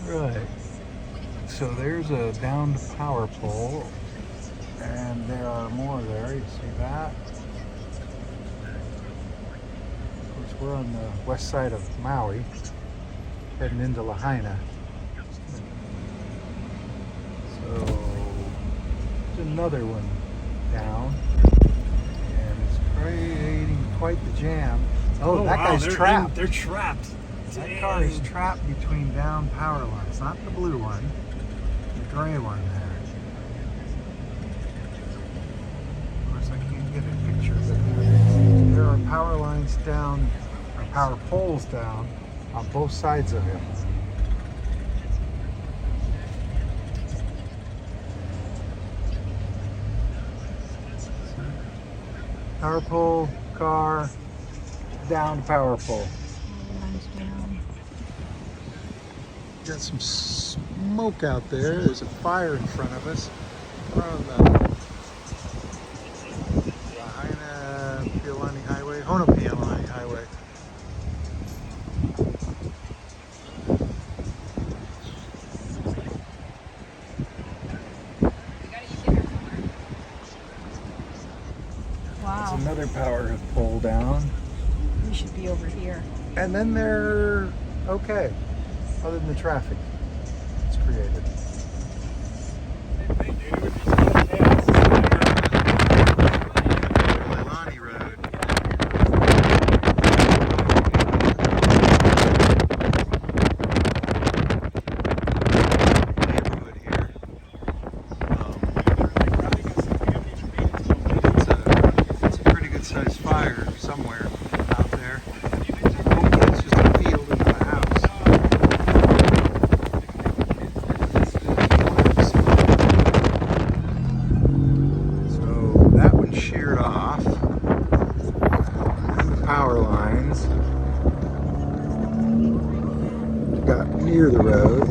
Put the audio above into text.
Right. So there's a downed power pole, and there are more there. You see that? Of course, we're on the west side of Maui, heading into Lahaina. So there's another one down, and it's creating quite the jam. Oh, that wow, guy's trapped. They're trapped. That car is trapped between down power lines, not the blue one, the gray one there. Of course, I can't get a picture of it. There are power lines down, or power poles down, on both sides of him. Power pole, car, down power pole. Got some smoke out there. There's a fire in front of us. We're on the Lahaina Highway, Honopialani Highway. Wow. It's another power pole down. We should be over here. And then they're okay, other than the traffic it's created. Leilani Road. Neighborhood here. It's a pretty good sized fire somewhere out there. Hopefully it's just a field and not a house. So that one sheared off. And the power lines got near the road.